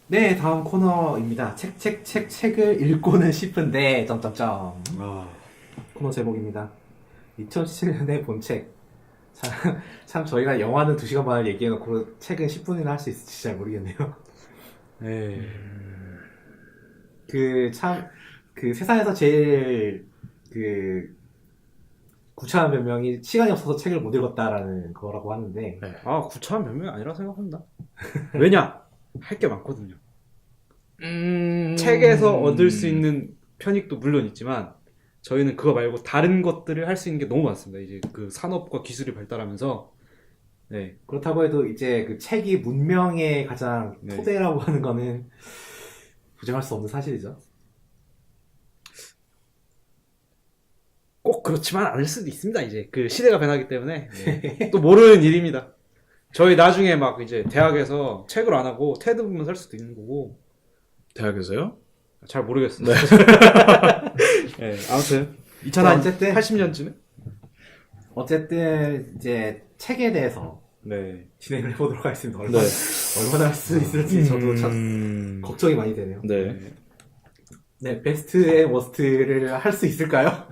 네, 다음 코너입니다. 책을 읽고는 싶은데, 점점점. 코너 제목입니다. 2017년에 본 책. 참, 참 저희가 영화는 2시간 반을 얘기해놓고 책은 10분이나 할 수 있을지 잘 모르겠네요. 네. 세상에서 제일, 구차한 변명이 시간이 없어서 책을 못 읽었다라는 거라고 하는데, 네. 구차한 변명이 아니라 생각합니다. 왜냐? 할 게 많거든요. 책에서 얻을 수 있는 편익도 물론 있지만, 저희는 그거 말고 다른 것들을 할 수 있는 게 너무 많습니다. 이제 그 산업과 기술이 발달하면서, 네. 그렇다고 해도 이제 그 책이 문명의 가장 네. 토대라고 하는 거는 부정할 수 없는 사실이죠. 꼭 그렇지만 않을 수도 있습니다. 이제 그 시대가 변하기 때문에 네. 또 모르는 일입니다. 저희 나중에 막 이제 대학에서 책을 안 하고 테드 보면 살 수도 있는 거고. 대학에서요? 잘 모르겠어요. 네. 네, 아무튼 어쨌든 2080년쯤에 어쨌든 이제 책에 대해서 네. 진행을 해보도록 하겠습니다. 네. 얼마나 할 수 있을지 저도 참 걱정이 많이 되네요. 네. 네, 베스트 앤 워스트를 할 수 있을까요?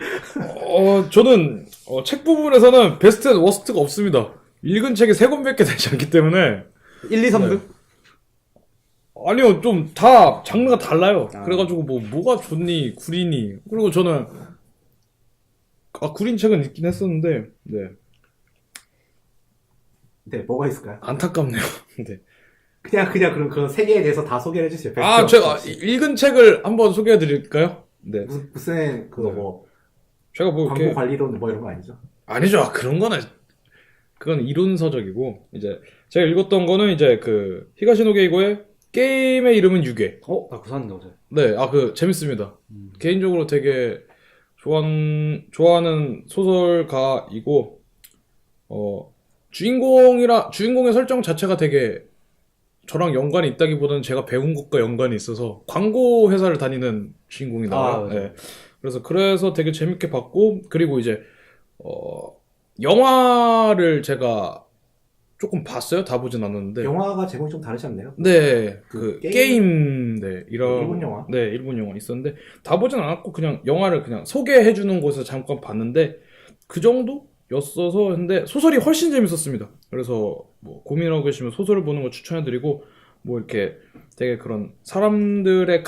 저는 책 부분에서는 베스트 앤 워스트가 없습니다. 읽은 책이 3권밖에 되지 않기 때문에 1, 2, 3등? 네. 아니요, 좀 다 장르가 달라요. 아. 그래가지고 뭐가 좋니, 구리니. 그리고 저는 구린 책은 읽긴 했었는데, 네, 네, 뭐가 있을까요? 안타깝네요. 네. 그냥 그런 세 개에 대해서 다 소개를 해주세요. 제가 읽은 책을 한번 소개해드릴까요? 네. 무슨 제가 뭐 광고 이렇게 관리론 뭐 이런 거 아니죠? 아니죠. 그건 이론서적이고, 이제 제가 읽었던 거는 이제 그 히가시노 게이고의 게임의 이름은 유괴. 나 그거 샀는데 어제. 네, 재밌습니다. 개인적으로 되게 좋아하는 소설가이고, 주인공의 설정 자체가 되게 저랑 연관이 있다기보다는 제가 배운 것과 연관이 있어서 광고 회사를 다니는 주인공이 나와요. 네. 그래서 되게 재밌게 봤고, 그리고 이제, 영화를 제가 조금 봤어요. 다 보진 않았는데. 영화가 제목이 좀 다르지 않나요? 네, 게임? 네, 일본 영화? 네, 일본 영화 있었는데, 다 보진 않았고, 그냥 영화를 그냥 소개해주는 곳에서 잠깐 봤는데, 그 정도였어서, 근데 소설이 훨씬 재밌었습니다. 그래서, 뭐, 고민하고 계시면 소설을 보는 거 추천해드리고, 뭐, 이렇게 되게 그런 사람들의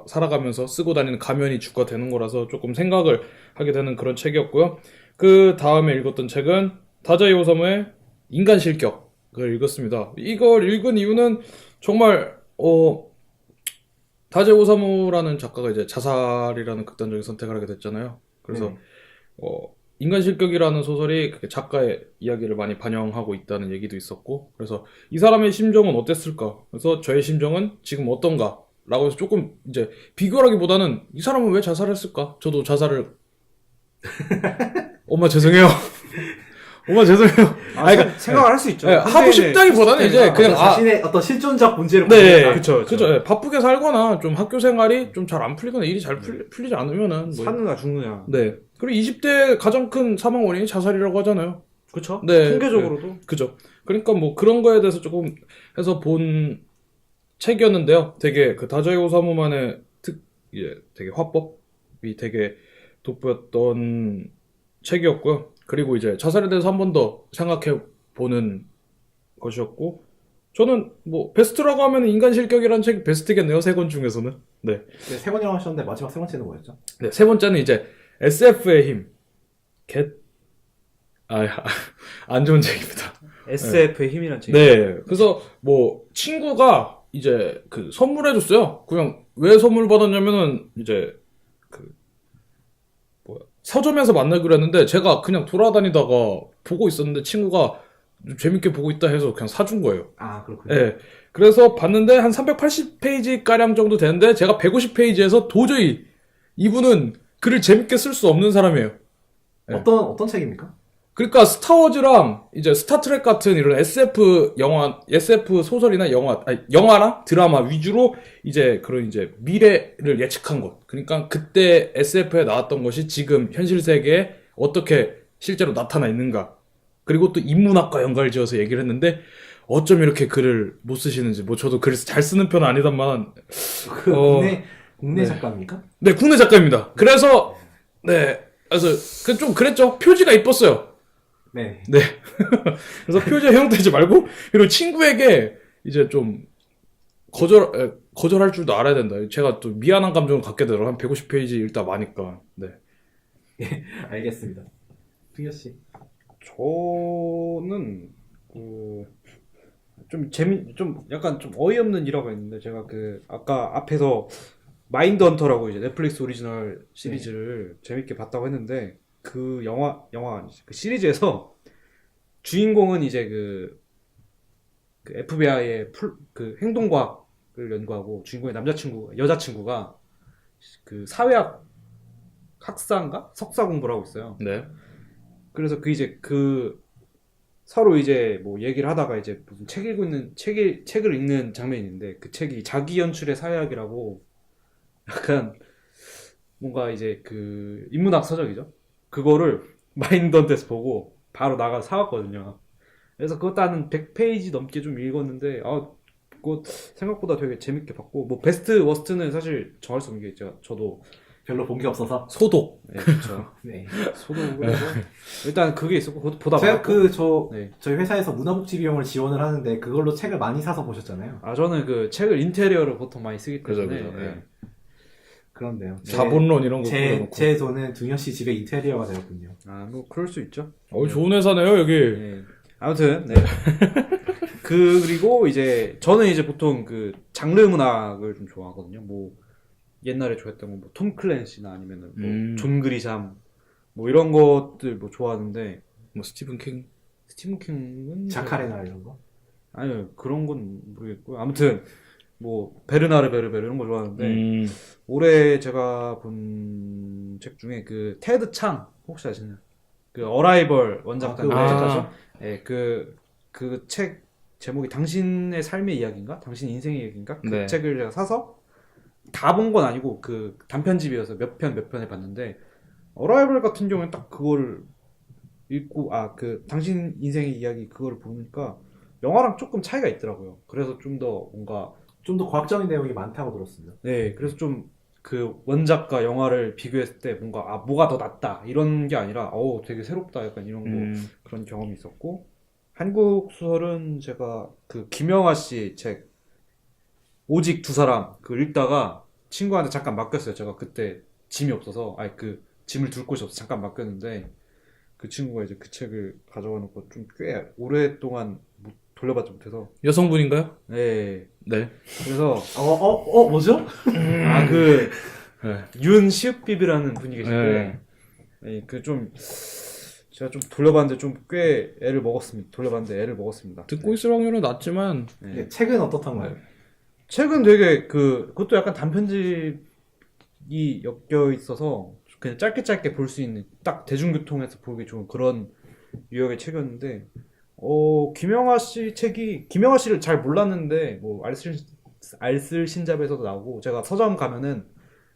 살아가면서 쓰고 다니는 가면이 주가 되는 거라서 조금 생각을 하게 되는 그런 책이었고요. 그 다음에 읽었던 책은, 다자이 오사무의 인간 실격을 읽었습니다. 이걸 읽은 이유는 정말 다자이 오사무라는 작가가 이제 자살이라는 극단적인 선택을 하게 됐잖아요. 그래서 인간 실격이라는 소설이 작가의 이야기를 많이 반영하고 있다는 얘기도 있었고, 그래서 이 사람의 심정은 어땠을까? 그래서 저의 심정은 지금 어떤가? 라고 해서 조금 이제 비교하기보다는 이 사람은 왜 자살했을까? 저도 자살을 엄마 죄송해요. 엄마 죄송해요. 그러니까 생각을 할 수 있죠. 네, 하고 싶다기보다는 이제 그냥 자신의 어떤 실존적 문제를 네, 그쵸. 네, 바쁘게 살거나 좀 학교 생활이 좀 잘 안 풀리거나 일이 잘 풀리지 않으면은 사느냐 죽느냐. 네. 그리고 20대 가장 큰 사망 원인이 자살이라고 하잖아요. 그쵸? 네. 통계적으로도. 네, 그죠. 그러니까 뭐 그런 거에 대해서 조금 해서 본 책이었는데요. 되게 그 다자이 오사무만의 되게 화법이 되게 돋보였던 책이었고요. 그리고 이제 자살에 대해서 한 번 더 생각해 보는 것이었고, 저는 뭐 베스트라고 하면 인간 실격이라는 책이 베스트겠네요. 3권 중에서는. 네. 네, 3번이라고 하셨는데 마지막 3번째는 뭐였죠? 네, 3번째는 이제 SF의 힘. 안 좋은 책입니다. SF의 힘이란 책. 네. 그래서 뭐 친구가 이제 그 선물해줬어요. 그냥 왜 선물 받았냐면은 이제 서점에서 만나기로 했는데 제가 그냥 돌아다니다가 보고 있었는데 친구가 좀 재밌게 보고 있다 해서 그냥 사준 거예요. 아, 그렇군요. 네. 그래서 봤는데 한 380페이지 가량 정도 되는데 제가 150페이지에서 도저히 이분은 글을 재밌게 쓸 수 없는 사람이에요. 네. 어떤 책입니까? 그러니까 스타워즈랑 이제 스타트랙 같은 이런 SF 소설이나 영화나 드라마 위주로 이제 그런 이제 미래를 예측한 것. 그러니까 그때 SF에 나왔던 것이 지금 현실 세계에 어떻게 실제로 나타나 있는가. 그리고 또 인문학과 연관을 지어서 얘기를 했는데, 어쩜 이렇게 글을 못 쓰시는지, 뭐 저도 글 잘 쓰는 편은 아니단만, 그 국내 네. 작가입니까? 네, 국내 작가입니다. 그래서, 그래서 좀 그랬죠. 표지가 이뻤어요. 네. 네. 그래서 표지 형태지 말고, 그리고 친구에게 이제 좀 거절할 줄도 알아야 된다. 제가 또 미안한 감정을 갖게 되더라고요. 한 150페이지 읽다 마니까. 네. 알겠습니다. 승현 씨. 저는 좀 약간 좀 어이없는 일화가 있는데 제가 아까 앞에서 마인드 헌터라고 이제 넷플릭스 오리지널 시리즈를 재밌게 봤다고 했는데 그 영화 아니지 그 시리즈에서 주인공은 이제 그 FBI의 그 행동과학을 연구하고 주인공의 여자친구가 그 사회학 학사인가 석사 공부를 하고 있어요. 네. 그래서 서로 이제 뭐 얘기를 하다가 이제 무슨 책을 읽는 장면이 있는데 그 책이 자기 연출의 사회학이라고 약간 뭔가 이제 그 인문학 서적이죠. 그거를 마인드 헌터에서 보고 바로 나가서 사왔거든요. 그래서 그것도 한 100페이지 넘게 좀 읽었는데 그거 생각보다 되게 재밌게 봤고 뭐 베스트 워스트는 사실 정할 수 없는 게 있죠. 저도 별로 본 게 없어서. 소독. 네, 그렇죠. 네. 소독을 해서 일단 그게 있었고 그것도 보다 제가 말았고 저희 회사에서 문화복지 비용을 지원을 하는데 그걸로 책을 많이 사서 보셨잖아요. 저는 그 책을 인테리어로 보통 많이 쓰기 때문에 그죠. 네. 그런데요. 자본론 이런 거 제 그려놓고. 돈은 둥현 씨 집에 인테리어가 되었군요. 뭐 그럴 수 있죠. 좋은 회사네요, 여기. 네. 아무튼 그리고 이제 저는 이제 보통 그 장르 문학을 좀 좋아하거든요. 뭐 옛날에 좋아했던 거 뭐 톰 클랜시나 아니면은 뭐 존 그리샴 뭐 이런 것들 뭐 좋아하는데 뭐 스티븐 킹. 스티븐 킹은 자카레나 이런 거. 아니요 그런 건 모르겠고요. 아무튼 뭐 베르나르 베르베르 이런 거 좋아하는데 올해 제가 본 책 중에 그 테드 창 혹시 아시나요? 그 어라이벌 원작자 아. 네, 그 책 제목이 당신의 삶의 이야기인가? 당신 인생의 이야기인가? 그 네. 책을 제가 사서 다 본 건 아니고 그 단편집이어서 몇 편을 봤는데 어라이벌 같은 경우는 딱 그거를 읽고 그 당신 인생의 이야기 그거를 보니까 영화랑 조금 차이가 있더라고요. 그래서 좀 더 뭔가 좀 더 과학적인 내용이 많다고 들었습니다. 네, 그래서 좀 그 원작과 영화를 비교했을 때 뭔가 뭐가 더 낫다 이런 게 아니라 되게 새롭다 약간 이런 거 그런 경험이 있었고 한국 소설은 제가 그 김영하 씨 책 오직 두 사람 그걸 읽다가 친구한테 잠깐 맡겼어요. 제가 그때 짐이 없어서 그 짐을 둘 곳이 없어서 잠깐 맡겼는데 그 친구가 이제 그 책을 가져가 놓고 좀 꽤 오랫동안 돌려받지 못해서 여성분인가요? 네. 네. 그래서 뭐죠? 윤시읍비비라는 분이 계신데 제가 좀 돌려봤는데 좀 꽤 애를 먹었습니다. 듣고 있을 확률은 낮지만, 네, 책은 어떻던가요? 책은 되게 그것도 약간 단편집이 엮여 있어서 그냥 짧게 볼 수 있는 딱 대중교통에서 보기 좋은 그런 유형의 책이었는데 김영하 씨를 잘 몰랐는데 뭐 알쓸신잡에서도 나오고 제가 서점 가면은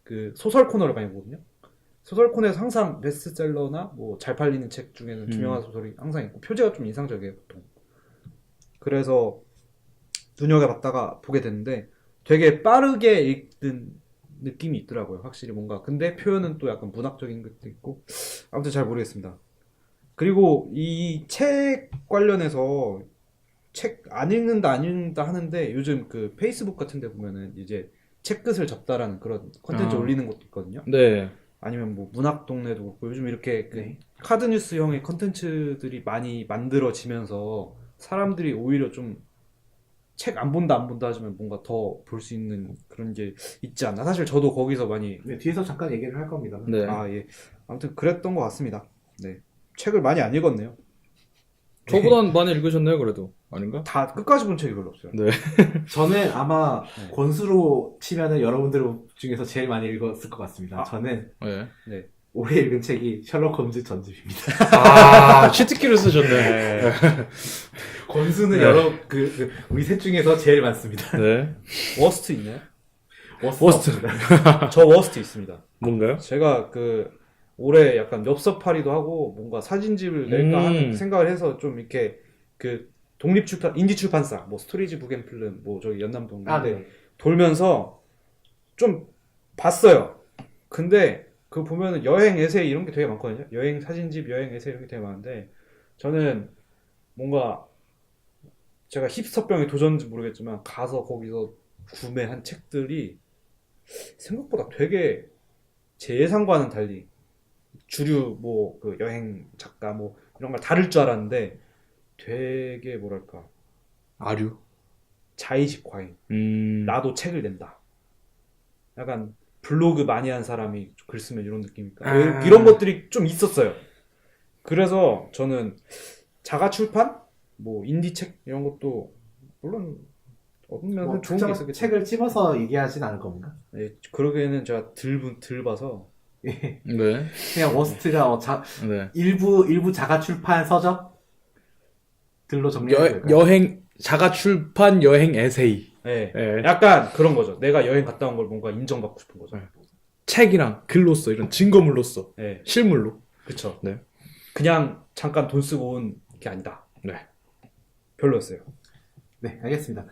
그 소설 코너를 많이 보거든요. 소설 코너에서 항상 베스트셀러나 뭐 잘 팔리는 책 중에는 김영하 소설이 항상 있고 표지가 좀 인상적이에요 보통. 그래서 눈여겨봤다가 보게 됐는데 되게 빠르게 읽는 느낌이 있더라고요. 확실히 뭔가 근데 표현은 또 약간 문학적인 것도 있고 아무튼 잘 모르겠습니다. 그리고 이 책 관련해서 책 안 읽는다 하는데 요즘 그 페이스북 같은 데 보면은 이제 책 끝을 접다라는 그런 컨텐츠 올리는 것도 있거든요. 네. 아니면 뭐 문학 동네도 그렇고 요즘 이렇게 그 카드 뉴스형의 컨텐츠들이 많이 만들어지면서 사람들이 오히려 좀 책 안 본다 하지만 뭔가 더 볼 수 있는 그런 게 있지 않나. 사실 저도 거기서 많이 네, 뒤에서 잠깐 얘기를 할 겁니다. 네. 예. 아무튼 그랬던 것 같습니다. 네. 책을 많이 안 읽었네요. 저보단 많이 읽으셨나요, 그래도? 아닌가? 다 끝까지 본 책이 별로 없어요. 네. 저는 아마 권수로 치면은 여러분들 중에서 제일 많이 읽었을 것 같습니다. 저는 네. 올해 읽은 책이 셜록 홈즈 전집입니다. 치트키를 쓰셨네. 권수는 네. 여러 우리 셋 중에서 제일 많습니다. 네. 워스트 있나요? 워스트. 저 워스트 있습니다. 뭔가요? 제가 올해 약간 엽서팔이도 하고 뭔가 사진집을 낼까 하는 생각을 해서 좀 이렇게 인디 출판사, 뭐 스토리지 북앤필름, 뭐 저기 연남동 네. 돌면서 좀 봤어요. 근데 그 보면은 여행 에세이 이런 게 되게 많거든요. 여행 사진집, 여행 에세이 이런 게 되게 많은데 저는 뭔가 제가 힙스터병에 도전인지 모르겠지만 가서 거기서 구매한 책들이 생각보다 되게 제 예상과는 달리 주류 뭐 그 여행 작가 뭐 이런 걸 다룰 줄 알았는데 되게 뭐랄까 아류. 자의식 과잉. 음. 나도 책을 낸다. 약간 블로그 많이 한 사람이 글 쓰면 이런 느낌일까? 아. 이런 것들이 좀 있었어요. 그래서 저는 자가 출판, 뭐 인디 책 이런 것도 물론 얻으면 뭐 좋은 게 특정 있었겠죠. 책을 집어서 얘기하진 않을 겁니다. 네, 그러기에는 제가 들 봐서 예. 네. 그냥 워스트가 네. 일부 자가 출판 서적들로 정리해도 될까요? 여행 자가 출판 여행 에세이. 네, 네. 약간 그런 거죠. 내가 여행 갔다 온 걸 뭔가 인정받고 싶은 거죠. 네. 책이랑 글로써 이런 증거물로써 네, 실물로. 그쵸. 네. 그냥 잠깐 돈 쓰고 온 게 아니다. 네. 별로였어요. 네, 알겠습니다.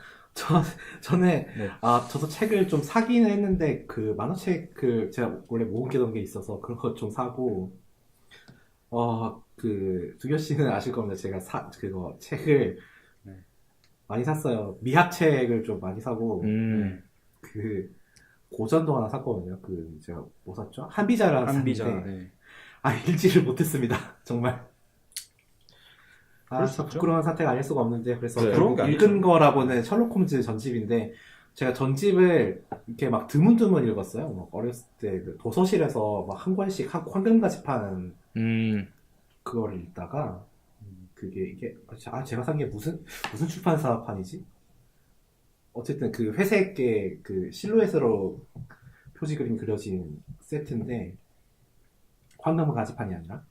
저는 네. 저도 책을 좀 사기는 했는데 그 만화책을 제가 원래 모으던 게 있어서 그런 거 좀 사고 그 두교 씨는 아실 겁니다. 제가 그거 책을 네. 많이 샀어요. 미합책을 좀 많이 사고 그 고전도 하나 샀거든요. 그 제가 뭐 샀죠? 한비자를 한비자. 샀는데 네. 읽지를 못했습니다. 정말. 그럴 수 참 있죠. 부끄러운 사태가 아닐 수가 없는데 그래서 네. 그런 게 읽은 아니죠. 거라고는 셜록 홈즈 전집인데 제가 전집을 이렇게 막 드문드문 읽었어요. 막 어렸을 때그 도서실에서 막 한 권씩 황금가지판 그거를 읽다가 이게 제가 산 게 무슨 출판사판이지? 어쨌든 그 회색의 그 실루엣으로 표지 그림 그려진 세트인데 황금가지판이 아니라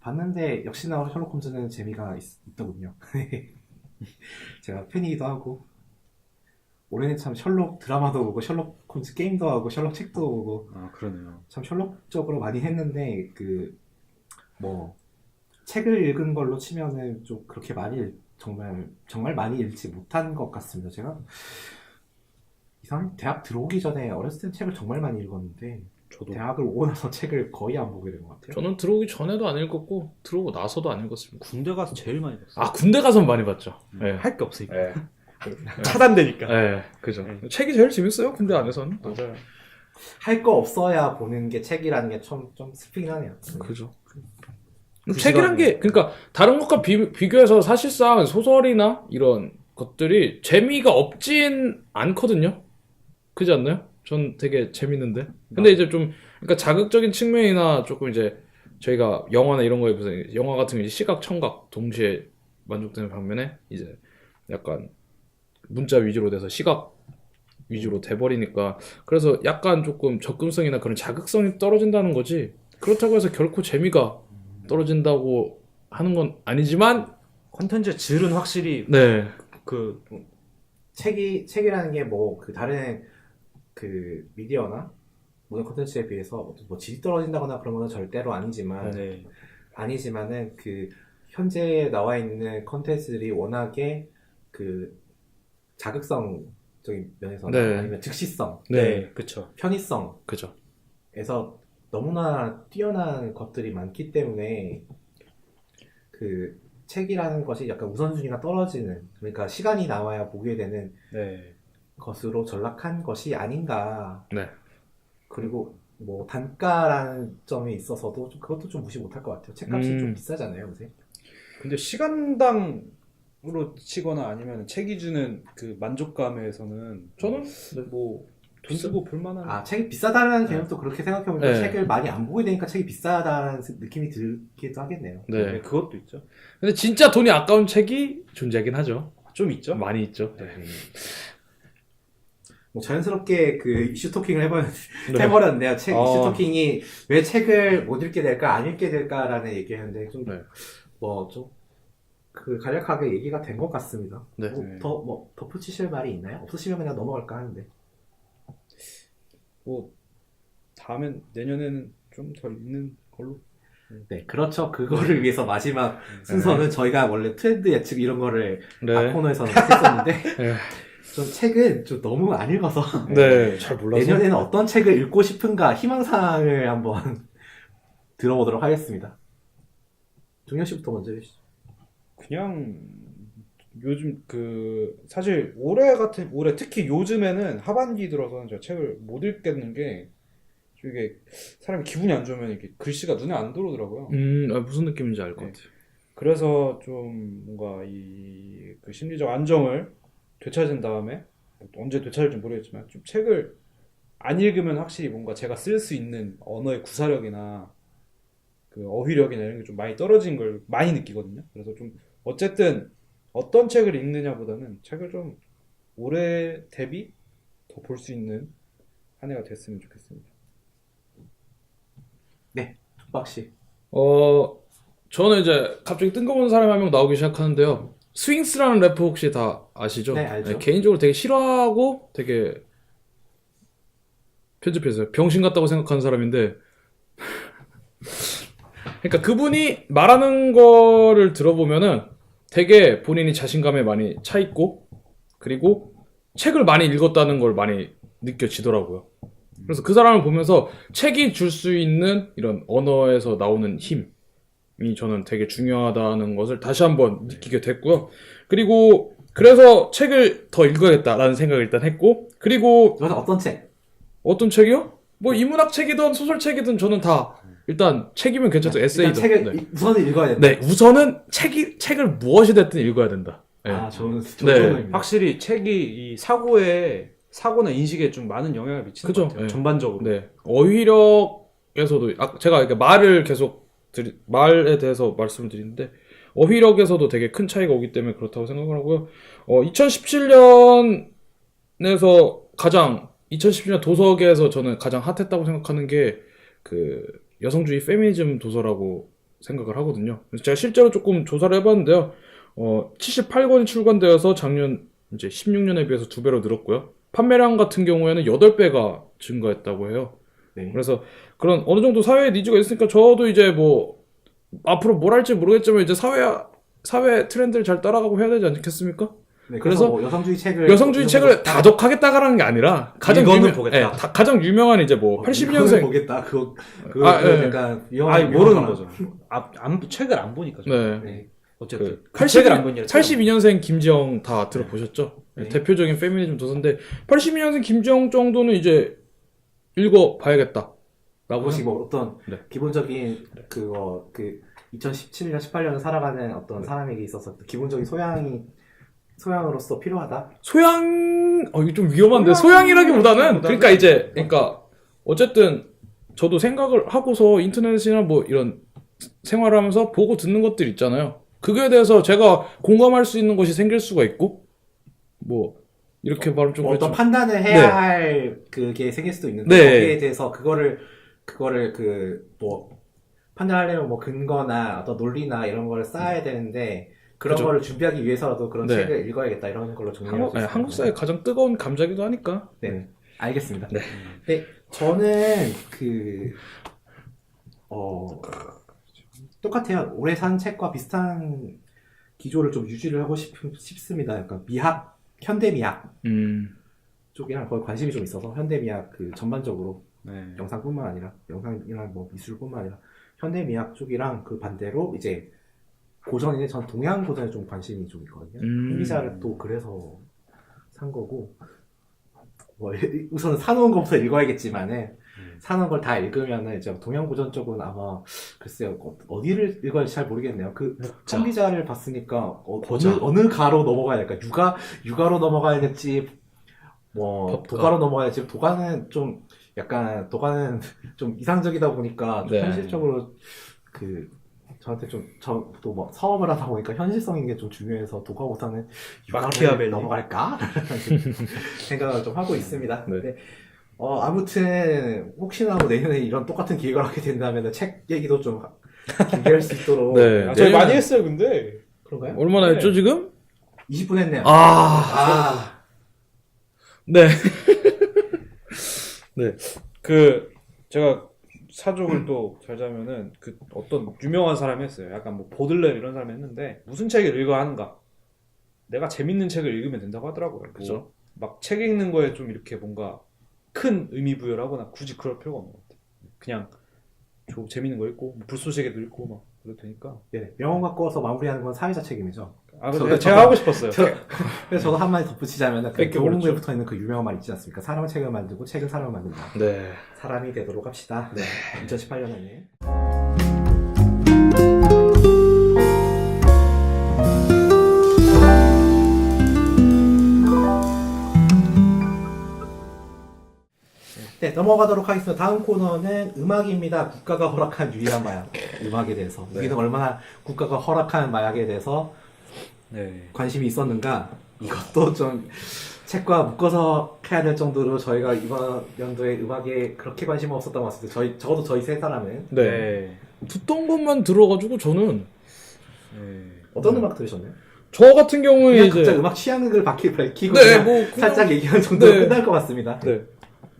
봤는데 역시나 셜록 홈즈는 재미가 있더군요. 제가 팬이기도 하고 올해는 참 셜록 드라마도 보고 셜록 홈즈 게임도 하고 셜록 책도 보고 아, 그러네요. 참 셜록적으로 많이 했는데 뭐 책을 읽은 걸로 치면은 좀 그렇게 많이 정말 많이 읽지 못한 것 같습니다. 제가 이상 대학 들어오기 전에 어렸을 땐 책을 정말 많이 읽었는데 저도 대학을 오고 나서 책을 거의 안 보게 된 것 같아요. 저는 들어오기 전에도 안 읽었고 들어오고 나서도 안 읽었습니다. 군대 가서 제일 많이 봤어요. 아 군대 가서 많이 봤죠. 네. 할 게 없으니까. 네. 차단되니까. 네, 그죠. 네. 책이 제일 재밌어요. 군대 안에서는. 맞아요. 할 거 없어야 보는 게 책이라는 게 좀 슬프긴 하네요. 그죠. 그 책이란 시간에- 게 그러니까 다른 것과 비교해서 사실상 소설이나 이런 것들이 재미가 없진 않거든요. 그렇지 않나요? 전 되게 재밌는데. 근데 이제 좀 그러니까 자극적인 측면이나 조금 이제 저희가 영화나 이런 거에 비해서 영화 같은 게 이제 시각, 청각 동시에 만족되는 반면에 이제 약간 문자 위주로 돼서 시각 위주로 돼버리니까 그래서 약간 조금 접근성이나 그런 자극성이 떨어진다는 거지. 그렇다고 해서 결코 재미가 떨어진다고 하는 건 아니지만 컨텐츠의 질은 확실히 네. 그 책이라는 게 뭐 그 다른 그 미디어나 모든 콘텐츠에 비해서 뭐 질이 떨어진다거나 그런 건 절대로 아니지만 네. 아니지만은 그 현재 나와 있는 콘텐츠들이 워낙에 그 자극성적인 면에서나 네. 아니면 즉시성, 네, 그쵸. 편의성에서 그죠. 너무나 뛰어난 것들이 많기 때문에 그 책이라는 것이 약간 우선순위가 떨어지는 그러니까 시간이 나와야 보게 되는 네. 것으로 전락한 것이 아닌가. 네. 그리고 뭐 단가라는 점에 있어서도 그것도 좀 무시 못할 것 같아요. 책값이 좀 비싸잖아요, 요새. 근데 시간당으로 치거나 아니면 책이 주는 그 만족감에서는 저는 뭐 돈 쓰고 볼만한 책이 비싸다라는 개념도 그렇게 생각해보니까 네. 책을 많이 안 보게 되니까 책이 비싸다라는 느낌이 들기도 하겠네요. 네. 네, 그것도 있죠. 근데 진짜 돈이 아까운 책이 존재하긴 하죠. 좀 있죠. 많이 있죠. 네. 뭐 자연스럽게 그 이슈 토킹을 네. 해버렸네요. 책 어. 이슈 토킹이 왜 책을 못 읽게 될까, 안 읽게 될까라는 얘기였는데 좀 네. 그 간략하게 얘기가 된 것 같습니다. 네. 더 덧붙이실 말이 있나요? 없으시면 그냥 넘어갈까 하는데. 뭐 다음엔 내년에는 좀 더 읽는 걸로. 네, 그렇죠. 그거를 위해서 마지막 순서는 저희가 원래 트렌드 예측 이런 거를 네. 앞 코너에서는 했었는데 네. 좀 책은 좀 너무 안 읽어서 네, 잘 몰라서. 내년에는 어떤 책을 읽고 싶은가 희망사항을 한번 들어보도록 하겠습니다. 종현 씨부터 먼저 해주시죠. 그냥 요즘 사실 올해 특히 요즘에는 하반기 들어서는 제가 책을 못 읽겠는 게 이게 사람이 기분이 안 좋으면 이렇게 글씨가 눈에 안 들어오더라고요. 무슨 느낌인지 알 것 네. 같아요. 그래서 좀 뭔가 그 심리적 안정을 되찾은 다음에 언제 되찾을지 모르겠지만 좀 책을 안 읽으면 확실히 뭔가 제가 쓸 수 있는 언어의 구사력이나 그 어휘력이나 이런 게 좀 많이 떨어진 걸 많이 느끼거든요. 그래서 좀 어쨌든 어떤 책을 읽느냐보다는 책을 좀 올해 대비 더 볼 수 있는 한 해가 됐으면 좋겠습니다. 네, 박 씨. 저는 이제 갑자기 뜬금없는 사람이 한 명 나오기 시작하는데요. 스윙스라는 래퍼 혹시 다 아시죠? 네, 알죠. 개인적으로 되게 싫어하고 되게 편집했어요. 병신 같다고 생각하는 사람인데 그러니까 그분이 말하는 거를 들어보면은 되게 본인이 자신감에 많이 차 있고 그리고 책을 많이 읽었다는 걸 많이 느껴지더라고요. 그래서 그 사람을 보면서 책이 줄 수 있는 이런 언어에서 나오는 힘이 저는 되게 중요하다는 것을 다시 한번 느끼게 됐고요. 그리고 그래서 책을 더 읽어야겠다라는 생각을 일단 했고 그리고 이건 어떤 책? 어떤 책이요? 뭐 인문학 책이든 소설책이든 저는 다 일단 책이면 괜찮죠. 일단 에세이든. 책을 네. 우선은 읽어야 된다. 네, 우선은 책을 무엇이 됐든 읽어야 된다. 네. 아, 저는 네. 확실히 책이 이 사고나 인식에 좀 많은 영향을 미치는 그죠. 것 같아요. 네. 전반적으로. 네. 어휘력에서도 제가 이렇게 말을 계속 말에 대해서 말씀을 드리는데 어휘력에서도 되게 큰 차이가 오기 때문에 그렇다고 생각을 하고요. 2017년에서 2017년 도서계에서 저는 가장 핫했다고 생각하는 게 그 여성주의 페미니즘 도서라고 생각을 하거든요. 그래서 제가 실제로 조금 조사를 해봤는데요. 78권이 출간되어서 작년 이제 16년에 비해서 2배로 늘었고요. 판매량 같은 경우에는 8배가 증가했다고 해요. 네. 그래서 그런 어느 정도 사회에 니즈가 있으니까 저도 이제 뭐 앞으로 뭘 할지 모르겠지만 이제 사회 트렌드를 잘 따라가고 해야 되지 않겠습니까? 네, 그래서 뭐 여성주의 여성주의 책을 다독하겠다가는 게 아니라 가장 이거는 보겠다. 가장 유명한 이제 뭐 82년생 보겠다. 그거 네. 약간 모르는 거죠. 책을 안 보니까. 네. 네. 어쨌든 그 책을 안 보니까. 82년생 김지영 다 들어보셨죠? 네. 대표적인 페미니즘 도서인데 82년생 김지영 정도는 이제 읽어봐야겠다. 혹시 뭐 어떤 네. 기본적인 2017년, 18년을 살아가는 어떤 사람에게 있어서 기본적인 소양으로서 필요하다? 이게 좀 위험한데 소양이라기보다는 그러니까 어쨌든 저도 생각을 하고서 인터넷이나 뭐 이런 생활을 하면서 보고 듣는 것들 있잖아요. 그거에 대해서 제가 공감할 수 있는 것이 생길 수가 있고 뭐 이렇게 말하면 좀 어떤 그렇지만 판단을 해야 네. 할 그게 생길 수도 있는데 네. 거기에 대해서 그거를 판단하려면 뭐 근거나 어떤 논리나 이런 거를 쌓아야 되는데 그런 그죠. 거를 준비하기 위해서라도 그런 네. 책을 읽어야겠다 이런 걸로 정리할 수 있습니다. 한국 사회 가장 뜨거운 감자기도 하니까. 네, 알겠습니다. 네. 네, 저는 똑같아요. 올해 산 책과 비슷한 기조를 좀 유지를 하고 싶습니다. 약간 미학, 현대미학 쪽이랑 거의 관심이 좀 있어서 현대미학 전반적으로 네. 영상뿐만 아니라 영상이랑 뭐 미술뿐만 아니라 현대미학 쪽이랑 그 반대로 이제 고전인데 전 동양 고전에 좀 관심이 좀 있거든요. 흥미자를 또 그래서 산 거고 우선 사놓은 것부터 읽어야겠지만은 사놓은 걸 다 읽으면은 이제 동양 고전 쪽은 아마 글쎄요 어디를 읽어야 할지 잘 모르겠네요. 흥미자를 봤으니까 어느 가로 넘어가야 될까? 육아로 넘어가야 될지 뭐 도가로 넘어가야 될지 도가는 좀 이상적이다 보니까 좀 네. 현실적으로 저한테 저도 뭐 사업을 하다 보니까 현실성인 게 좀 중요해서 도가보다는 육아로 마키아벨리. 넘어갈까? 생각을 좀 하고 있습니다. 네. 네. 아무튼 혹시나 뭐 내년에 이런 똑같은 기획을 하게 된다면 책 얘기도 좀 길게 할 수 있도록 네. 저희 많이 했어요, 근데. 그런가요? 얼마나 네. 했죠 지금? 20분 했네요. 네. 네. 제가 사족을 또 잘자면은 그 어떤 유명한 사람이 했어요. 약간 뭐 보들레르 이런 사람이 했는데 무슨 책을 읽어야 하는가? 내가 재밌는 책을 읽으면 된다고 하더라고요. 그죠. 막 책 읽는 거에 좀 이렇게 뭔가 큰 의미 부여를 하거나 굳이 그럴 필요가 없는 것 같아요. 그냥 재밌는 거 읽고 뭐 불쏘시개도 읽고 막 그래도 되니까. 네, 명언 갖고 와서 마무리하는 건 사회자 책임이죠. 아, 제가 하고 싶었어요. 그래서 저도 한마디 덧붙이자면 그 뺏겨버렸죠. 교문부에 붙어 있는 그 유명한 말 있지 않습니까? 사람은 책을 만들고 책은 사람을 만든다. 네. 사람이 되도록 합시다. 네. 2018년에. 네, 넘어가도록 하겠습니다. 다음 코너는 음악입니다. 국가가 허락한 유일한 마약. 음악에 대해서. 우리는 얼마나 국가가 허락한 마약에 대해서 네. 관심이 있었는가. 이것도 좀 책과 묶어서 해야 될 정도로 저희가 이번 연도에 음악에 그렇게 관심이 없었던 것 같습니다. 적어도 저희 세 사람은. 네. 듣던 것만 들어가지고 저는 어떤 음악 들으셨나요? 저 같은 경우에 그냥 이제 각자 음악 취향을 밝히고 네, 그냥 뭐 그냥- 살짝 얘기하는 정도로 네. 끝날 것 같습니다. 네.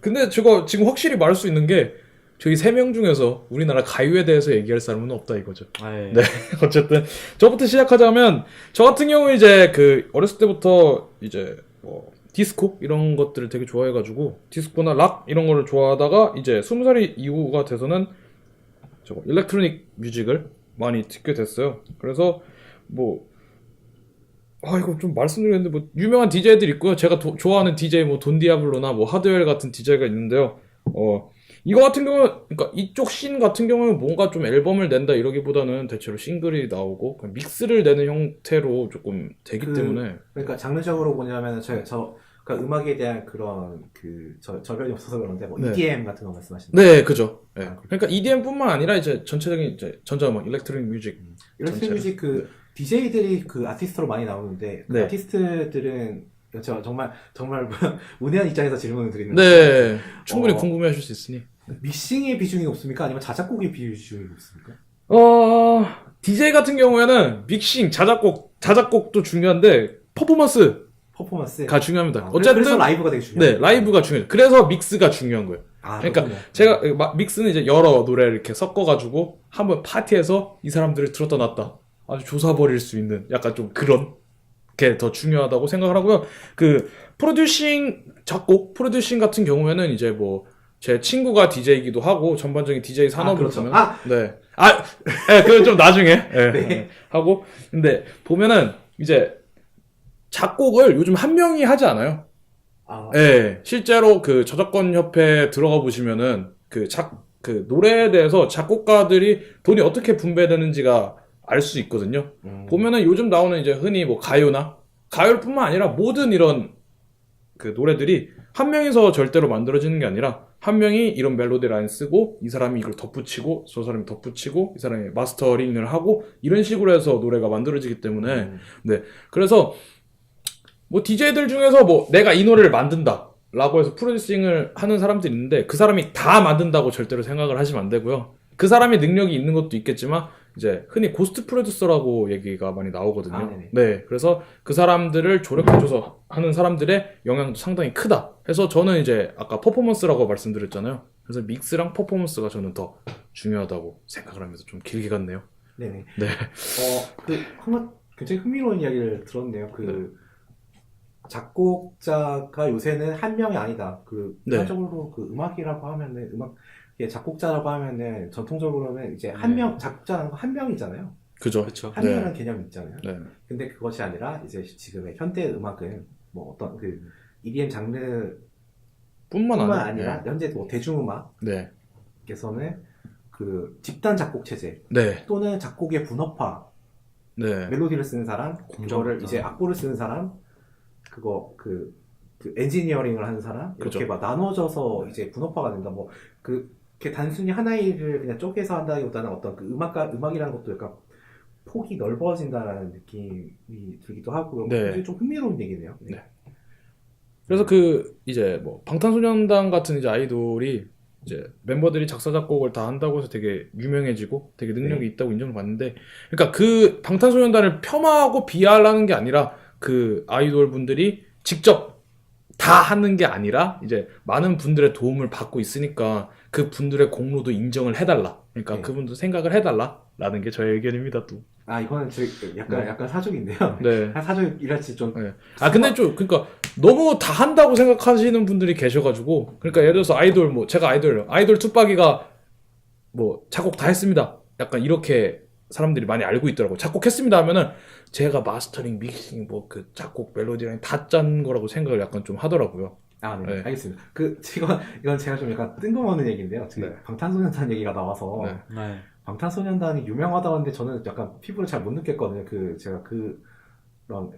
근데 제가 지금 확실히 말할 수 있는 게 저희 3명 중에서 우리나라 가요에 대해서 얘기할 사람은 없다 이거죠. 네. 네. 어쨌든 저부터 시작하자면 저 같은 경우 이제 그 어렸을 때부터 이제 뭐 디스코 이런 것들을 되게 좋아해가지고 디스코나 락 이런 거를 좋아하다가 이제 20살이 이후가 돼서는 저거 일렉트로닉 뮤직을 많이 듣게 됐어요. 그래서 뭐 이거 좀 말씀드리는데 뭐 유명한 DJ들 있고요. 제가 좋아하는 DJ 뭐 돈 디아블로나 뭐 하드웰 같은 DJ가 있는데요. 이거 같은 경우 그러니까 이쪽 씬 같은 경우는 뭔가 좀 앨범을 낸다 이러기보다는 대체로 싱글이 나오고 그냥 믹스를 내는 형태로 조금 되기 때문에 그러니까 장르적으로 뭐냐면 그러니까 음악에 대한 그런 저변이 없어서 그런데 뭐 네. EDM 같은 거 말씀하시는 네, 그죠. 네. 아, 그러니까 EDM뿐만 아니라 이제 전체적인 이제 전자음악, 일렉트로닉 뮤직. 일렉트릭 뮤직 DJ들이 그 아티스트로 많이 나오는데 그 네. 아티스트들은 정말 문외한 입장에서 질문을 드리는데 네, 충분히 궁금해하실 수 있으니. 믹싱의 비중이 높습니까? 아니면 자작곡의 비중이 높습니까? DJ 같은 경우에는 믹싱, 자작곡도 중요한데 퍼포먼스가 퍼포먼스가 중요합니다. 그래서 어쨌든 라이브가 되게 중요해요. 네, 라이브가 중요해요. 그래서 믹스가 중요한 거예요. 그러니까 그렇군요. 제가 믹스는 이제 여러 노래를 이렇게 섞어가지고 한번 파티에서 이 사람들을 들었다 놨다 아주 조사버릴 수 있는 약간 좀 그런 게 더 중요하다고 생각을 하고요. 그 프로듀싱 같은 경우에는 이제 뭐 제 친구가 DJ이기도 하고 전반적인 DJ 산업으로 그렇죠. 보면 네, 그건 좀 나중에 네. 하고 근데 보면은 이제 작곡을 요즘 한 명이 하지 않아요. 네, 실제로 그 저작권 협회에 들어가 보시면은 그 노래에 대해서 작곡가들이 돈이 어떻게 분배되는지가 알 수 있거든요. 보면은 요즘 나오는 이제 흔히 뭐 가요뿐만 아니라 모든 이런 그 노래들이 한 명이서 절대로 만들어지는 게 아니라 한 명이 이런 멜로디 라인 쓰고 이 사람이 이걸 덧붙이고 저 사람이 덧붙이고 이 사람이 마스터링을 하고 이런 식으로 해서 노래가 만들어지기 때문에 네, 그래서 뭐 DJ들 중에서 뭐 내가 이 노래를 만든다 라고 해서 프로듀싱을 하는 사람들이 있는데 그 사람이 다 만든다고 절대로 생각을 하시면 안 되고요. 그 사람이 능력이 있는 것도 있겠지만 이제 흔히 고스트 프로듀서라고 얘기가 많이 나오거든요. 네, 그래서 그 사람들을 조력해줘서 하는 사람들의 영향도 상당히 크다 해서 저는 이제 아까 퍼포먼스라고 말씀드렸잖아요. 그래서 믹스랑 퍼포먼스가 저는 더 중요하다고 생각을 하면서 좀 길게 갔네요. 네네. 네. 한번 굉장히 흥미로운 이야기를 들었네요. 작곡자가 요새는 한 명이 아니다. 일반적으로 그 음악이라고 하면은 작곡자라고 하면은 전통적으로는 이제 작곡자는 한 명이잖아요. 그죠. 한 명이라는 개념이 있잖아요. 네. 근데 그것이 아니라 이제 지금의 현대 음악은 뭐 어떤 그 EDM 장르뿐만 아니라 현재 뭐 대중음악에서는 네. 그 집단 작곡 체제 네. 또는 작곡의 분업화 네. 멜로디를 쓰는 사람, 그거를 이제 악보를 쓰는 사람, 그 엔지니어링을 하는 사람 이렇게 그죠. 막 나눠져서 이제 분업화가 된다. 뭐 그게 단순히 하나의 일을 그냥 쪼개서 한다기보다는 어떤 그 음악이라는 것도 약간 폭이 넓어진다라는 느낌이 들기도 하고요. 네. 굉장히 좀 흥미로운 얘기네요. 네. 그래서 이제 뭐 방탄소년단 같은 이제 아이돌이 이제 멤버들이 작사 작곡을 다 한다고 해서 되게 유명해지고 되게 능력이 있다고 인정을 받는데, 그러니까 그 방탄소년단을 폄하하고 비하하려는 게 아니라 그 아이돌 분들이 직접 다 하는 게 아니라 이제 많은 분들의 도움을 받고 있으니까 그 분들의 공로도 인정을 해달라. 그러니까 네. 그분도 생각을 해달라라는 게 저의 의견입니다. 또. 아 이거는 네. 약간 사족인데요. 네. 사족이랄지 좀 네. 아 근데 좀 그러니까 너무 다 한다고 생각하시는 분들이 계셔가지고 그러니까 예를 들어서 아이돌 뭐 제가 아이돌 투박이가 뭐 작곡 다 했습니다. 약간 이렇게 사람들이 많이 알고 있더라고요. 작곡했습니다 하면은 제가 마스터링, 믹싱, 뭐 그 작곡, 멜로디라인 다 짠 거라고 생각을 약간 좀 하더라고요. 아, 네. 네. 알겠습니다. 이건 제가 좀 약간 뜬금없는 얘기인데요. 네. 방탄소년단 얘기가 나와서 네. 네. 방탄소년단이 유명하다고 하는데 저는 약간 피부를 잘 못 느꼈거든요. 제가 그런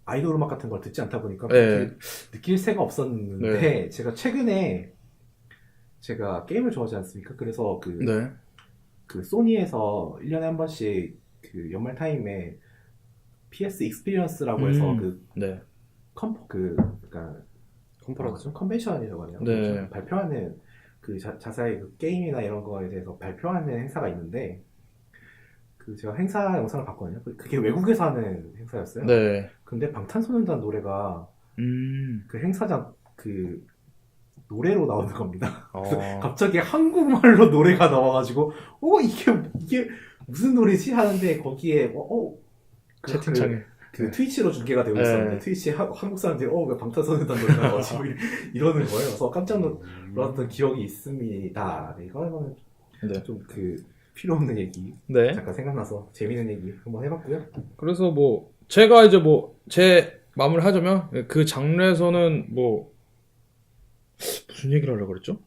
아이돌 음악 같은 걸 듣지 않다 보니까 네. 그렇게 느낄 새가 없었는데 네. 제가 최근에 제가 게임을 좋아하지 않습니까? 그래서 네. 그 소니에서 1년에 한 번씩 그 연말 타임에 PS 익스피리언스라고 해서 네. 그러니까 컨퍼런스. 컨벤션이라고 하네요. 네. 발표하는 자세히 게임이나 이런 거에 대해서 발표하는 행사가 있는데 제가 행사 영상을 봤거든요. 그게 외국에서 하는 행사였어요. 네. 근데 방탄소년단 노래가 그 행사장 노래로 나오는 겁니다. 그래서 갑자기 한국말로 노래가 나와가지고 이게 무슨 노래지 하는데 거기에 채팅창에 트위치로 중계가 되고 있었는데 트위치에 한국 사람들이 왜 방탄소년단 노래가 나오지 뭐 이러는 거예요. 그래서 깜짝 놀랐던 기억이 있습니다. 네, 이거는 네. 좀 필요 없는 얘기 네. 잠깐 생각나서 재밌는 얘기 한번 해봤고요. 그래서 뭐 제가 이제 뭐 제 마무리 하자면 그 장르에서는 뭐 무슨 얘기를 하려고 그랬죠?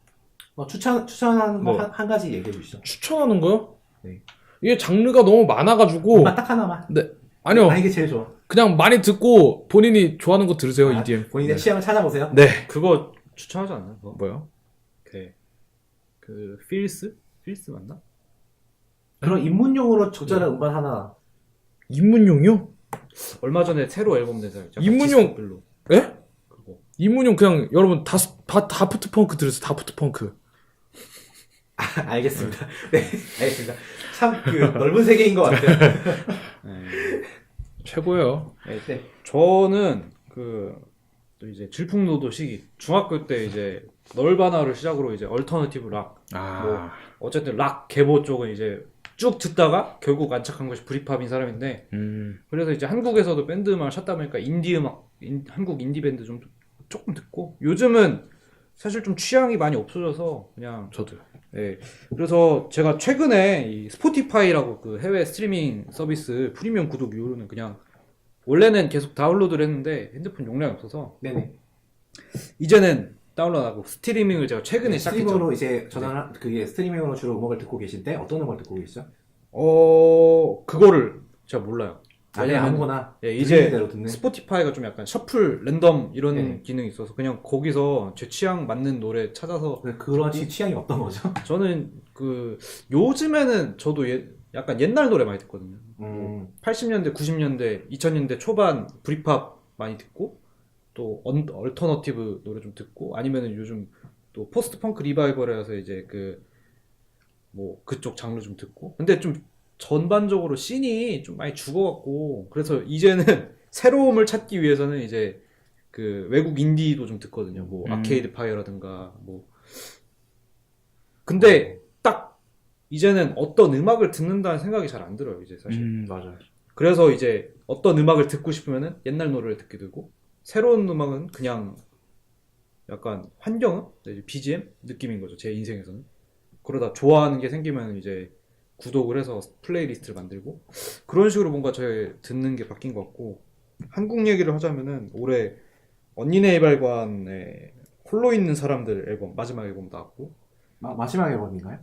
추천하는 거 네. 한 가지 얘기해 주시죠. 추천하는 거요? 네. 이게 장르가 너무 많아가지고 딱 하나만. 네. 아니요. 이게 제일 좋아. 그냥 많이 듣고 본인이 좋아하는 거 들으세요. EDM. 본인의 취향을 찾아보세요. 네. 그거 추천하지 않나요? 그거? 뭐요? 그 필스 맞나? 그런 입문용으로 조절한 음반 하나. 입문용이요? 얼마 전에 새로 앨범 내서 입문용- 별로. 예? 그거. 입문용 그냥 여러분 다프트 펑크 들으세요. 다프트 펑크. 알겠습니다. 네, 알겠습니다. 참 넓은 세계인 것 같아요. 네. 최고예요. 네. 저는 또 이제 질풍노도 시기 중학교 때 이제 널바나를 시작으로 이제 얼터너티브 락 뭐 어쨌든 락 계보 쪽은 이제 쭉 듣다가 결국 안착한 것이 브리팝인 사람인데 그래서 이제 한국에서도 밴드 음악을 찾다 보니까 인디 음악 한국 인디 밴드 좀 조금 듣고 요즘은 사실 좀 취향이 많이 없어져서 그냥 저도요. 예. 그래서 제가 최근에 이 스포티파이라고 그 해외 스트리밍 서비스 프리미엄 구독 이후로는 그냥 원래는 계속 다운로드를 했는데 핸드폰 용량이 없어서 네네. 이제는 다운로드하고 스트리밍을 제가 최근에 시작했죠. 스트리밍으로 이제 그게 스트리밍으로 주로 음악을 듣고 계신데 어떤 음악을 듣고 계시죠? 그거를 제가 몰라요. 왜냐면 아무거나 예, 들리는 이제 대로 듣는. 스포티파이가 좀 약간 셔플 랜덤 이런 네. 기능이 있어서 그냥 거기서 제 취향 맞는 노래 찾아서 그런 취향이 어떤 거죠? 저는 요즘에는 저도 약간 옛날 노래 많이 듣거든요. 80년대, 90년대, 2000년대 초반 브리팝 많이 듣고 또 얼터너티브 노래 좀 듣고 아니면은 요즘 또 포스트 펑크 리바이벌에서 이제 그쪽 장르 좀 듣고 근데 좀 전반적으로 씬이 좀 많이 죽어갖고 그래서 이제는 새로움을 찾기 위해서는 이제 외국 인디도 좀 듣거든요. 뭐 아케이드 파이어라든가 뭐 근데 딱 이제는 어떤 음악을 듣는다는 생각이 잘 안 들어요 이제 사실. 맞아요. 그래서 이제 어떤 음악을 듣고 싶으면은 옛날 노래를 듣게 되고 새로운 음악은 그냥 약간 환경음, BGM 느낌인 거죠 제 인생에서는. 그러다 좋아하는 게 생기면 이제 구독을 해서 플레이리스트를 만들고 그런 식으로 뭔가 저의 듣는 게 바뀐 것 같고 한국 얘기를 하자면은 올해 언니네 이발관에 홀로 있는 사람들 앨범 마지막 앨범 나왔고 마지막 앨범인가요?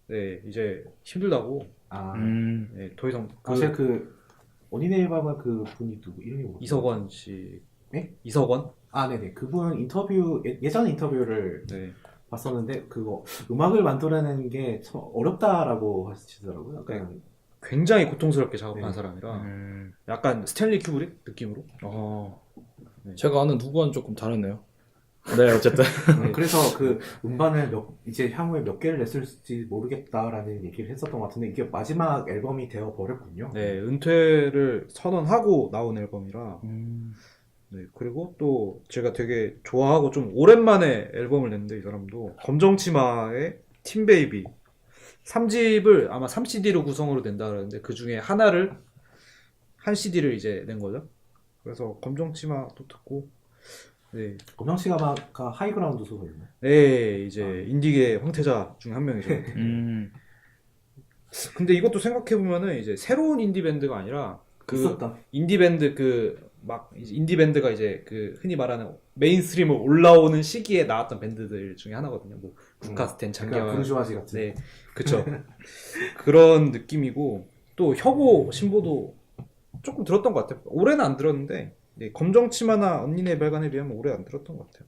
네 이제 힘들다고 네, 더 이상 제가 어린애 일방은 분이 누구 이름이 뭐죠? 이석원 씨. 네? 이석원? 네네. 그분 인터뷰 예전 인터뷰를 네. 봤었는데 음악을 만들어내는 게 참 어렵다라고 하시더라고요. 약간 굉장히 고통스럽게 작업한 네. 사람이라 약간 스탠리 큐브릭 느낌으로. 네. 제가 아는 누구와는 조금 다르네요. 네, 어쨌든. 그래서 음반을 이제 향후에 몇 개를 냈을지 모르겠다라는 얘기를 했었던 것 같은데 이게 마지막 앨범이 되어 버렸군요. 네, 은퇴를 선언하고 나온 앨범이라 네, 그리고 또 제가 되게 좋아하고 좀 오랜만에 앨범을 냈는데 이 사람도 검정치마의 팀베이비 3집을 아마 3CD로 구성으로 낸다 그러는데 그 중에 하나를 한 CD를 이제 낸 거죠. 그래서 검정치마도 듣고 네, 검정치마가 하이그라운드 소속이네. 네 이제 인디계 황태자 중에 한 명이죠. 근데 이것도 생각해 보면은 이제 새로운 인디 밴드가 아니라 그 있었다. 인디 밴드 그 막 인디 밴드가 이제 그 흔히 말하는 메인스트림으로 올라오는 시기에 나왔던 밴드들 중에 하나거든요. 뭐 국카스텐, 그러니까 장기화, 부르주아지 같은. 네, 그쵸. 그런 느낌이고 또 혁오 신보도 조금 들었던 것 같아요. 올해는 안 들었는데 네, 검정치마나 언니네 발간에 비하면 올해 안 들었던 것 같아요.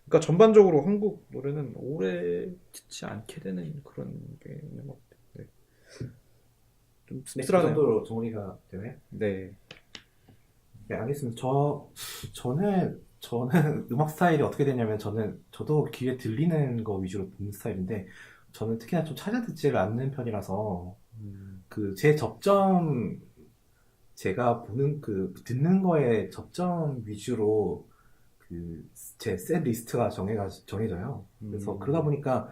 그러니까 전반적으로 한국 노래는 오래 듣지 않게 되는 그런 게 있는 것 같아요. 네. 좀 네, 그 씁쓸하네요. 정도로 정리가 되네. 네. 네, 알겠습니다. 저는 음악 스타일이 어떻게 되냐면 저도 귀에 들리는 거 위주로 듣는 스타일인데 저는 특히나 좀 찾아 듣지를 않는 편이라서 그 제 접점 제가 보는 그 듣는 거에 접점 위주로 그 제 셋 리스트가 정해져요. 그래서 그러다 보니까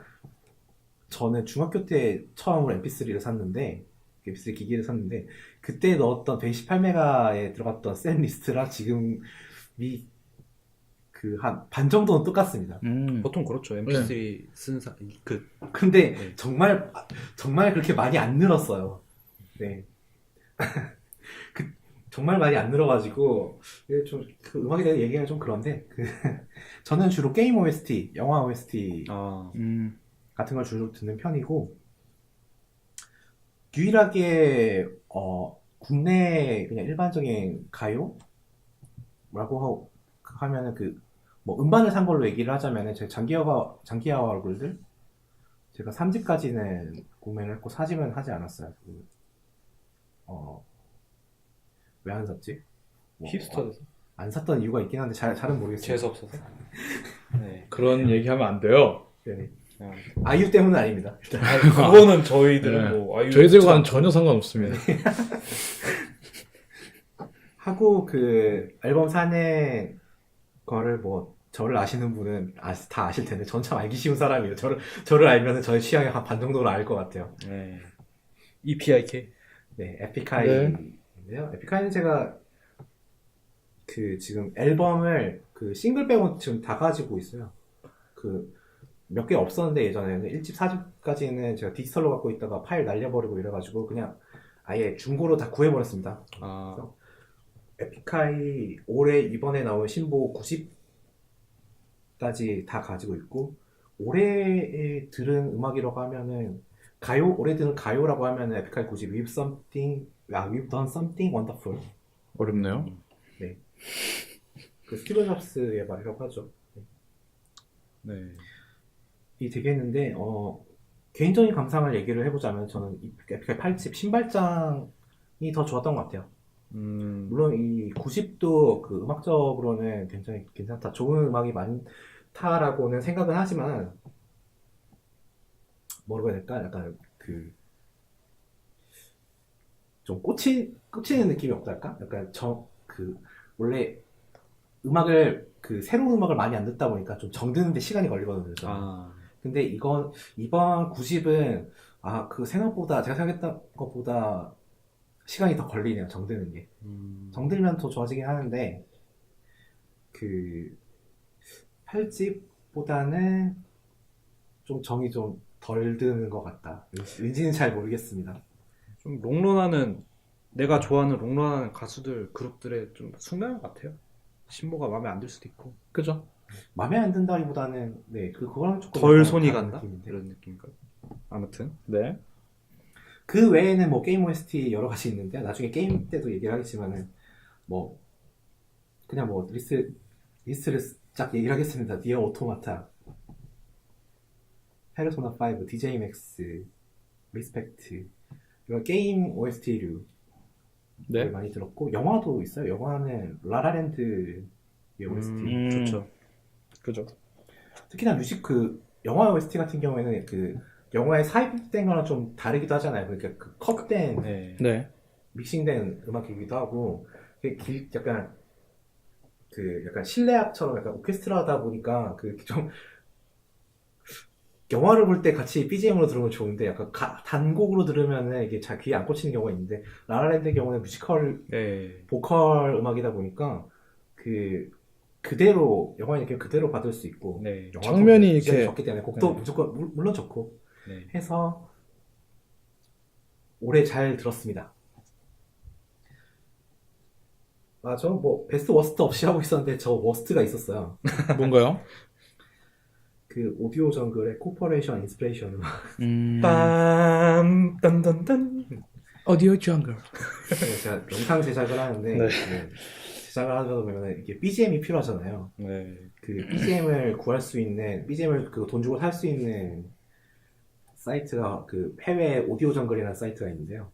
저는 중학교 때 처음으로 MP3를 샀는데 MP3 기기를 샀는데 그때 넣었던 128메가에 들어갔던 셋 리스트랑 지금이 그 한 반 정도는 똑같습니다. 보통 그렇죠. MP3 쓴 근데 네. 정말 그렇게 많이 안 늘었어요. 네. 정말 많이 안 늘어가지고 그 음악에 대한 얘기가 좀 그런데 저는 주로 게임 OST, 영화 OST 같은 걸 주로 듣는 편이고 유일하게 국내 그냥 일반적인 가요라고 하면은 뭐 음반을 산 걸로 얘기를 하자면은 제가 장기하와 얼굴들 제가 3집까지는 구매를 했고 4집은 하지 않았어요. 왜 안 샀지? 힙스터에서 안 샀던 이유가 있긴 한데 잘은 모르겠어요. 재수 없어서. 네. 그런 얘기하면 안 돼요. 네. 아이유 때문은 아닙니다. 일단. 그거는 저희들은 네. 뭐 아이유 저희들과는 전혀 상관없습니다. 하고 그 앨범 사는 거를 뭐 저를 아시는 분은 다 아실 텐데 전 참 알기 쉬운 사람이에요. 저를 알면은 저의 취향의 한 반 정도를 알 것 같아요. 네. EPIK. 네, 에픽하이인데요. 에픽하이는 제가 그 지금 앨범을 그 싱글 빼고 지금 다 가지고 있어요. 그 몇 개 없었는데 예전에는 1집, 4집까지는 제가 디지털로 갖고 있다가 파일 날려버리고 이래가지고 그냥 아예 중고로 다 구해버렸습니다. 그래서 에픽하이 올해 이번에 나온 신보 9집까지 다 가지고 있고 올해 들은 음악이라고 하면은 올해 들은 가요라고 하면은 에픽하이 9집 We've done something wonderful. 어렵네요. 네. 그 스티브 잡스의 말이라고 하죠. 네. 이 되겠는데 개인적인 감상을 얘기를 해보자면 저는 이 에픽하이 8집 신발장이 더 좋았던 것 같아요. 물론 이 9집도 그 음악적으로는 굉장히 괜찮다, 좋은 음악이 많다라고는 생각은 하지만 뭐라고 해야 될까? 약간 좀 꽂히는 느낌이 없달까? 약간 원래 음악을 새로운 음악을 많이 안 듣다 보니까 좀 정드는데 시간이 걸리거든요. 근데 이번 9집은 생각보다 제가 생각했던 것보다 시간이 더 걸리네요. 정드는 게. 정들면 더 좋아지긴 하는데 8집보다는 좀 정이 좀 덜 드는 것 같다. 왠지는 잘 모르겠습니다. 좀 내가 좋아하는 롱런하는 가수들 그룹들의 좀 숙명 같아요. 신보가 마음에 안 들 수도 있고. 그죠? 마음에 안 든다기보다는 그거랑 조금 덜 약간 손이 다른 간다? 느낌인데. 이런 느낌인가요? 아무튼. 네. 그 외에는 뭐 게임 OST 여러 가지 있는데 나중에 게임 때도 얘기를 하겠지만은 뭐 그냥 뭐 리스트를 쫙 얘기를 하겠습니다. 디어 오토마타, 페르소나 5, DJ 맥스, 리스펙트 이런 게임 OST류 네. 많이 들었고 영화도 있어요. 영화는 라라랜드 OST 좋죠. 그죠. 특히나 영화 OST 같은 경우에는 영화에 삽입된 거랑 좀 다르기도 하잖아요. 그러니까 컷된 네. 네. 믹싱된 음악이기도 하고 약간 그 약간 실내악처럼 약간 오케스트라다 보니까 그 좀 영화를 볼 때 같이 BGM으로 들으면 좋은데 약간 단곡으로 들으면은 이게 잘 귀에 안 꽂히는 경우가 있는데 라라랜드의 경우는 뮤지컬 네. 보컬 음악이다 보니까 그 그대로 영화의 느낌 그대로 받을 수 있고 네. 영화도 장면이 BGM이 이렇게- 좋기 때문에 곡도 네. 무조건 물론 좋고 네. 해서 올해 잘 들었습니다. 저 뭐 베스트 워스트 없이 하고 있었는데 저 워스트가 있었어요. 뭔가요? 그 오디오 정글의 코퍼레이션 인스피레이션 음악. 빰 어디오 정글. 제가 영상 제작을 하는데 네. 그 제작을 하다 보면 이게 BGM이 필요하잖아요. 네. 그 BGM을 구할 수 있는 BGM을 그 돈 주고 살 수 있는 사이트가 그 해외 오디오 정글이라는 사이트가 있는데요.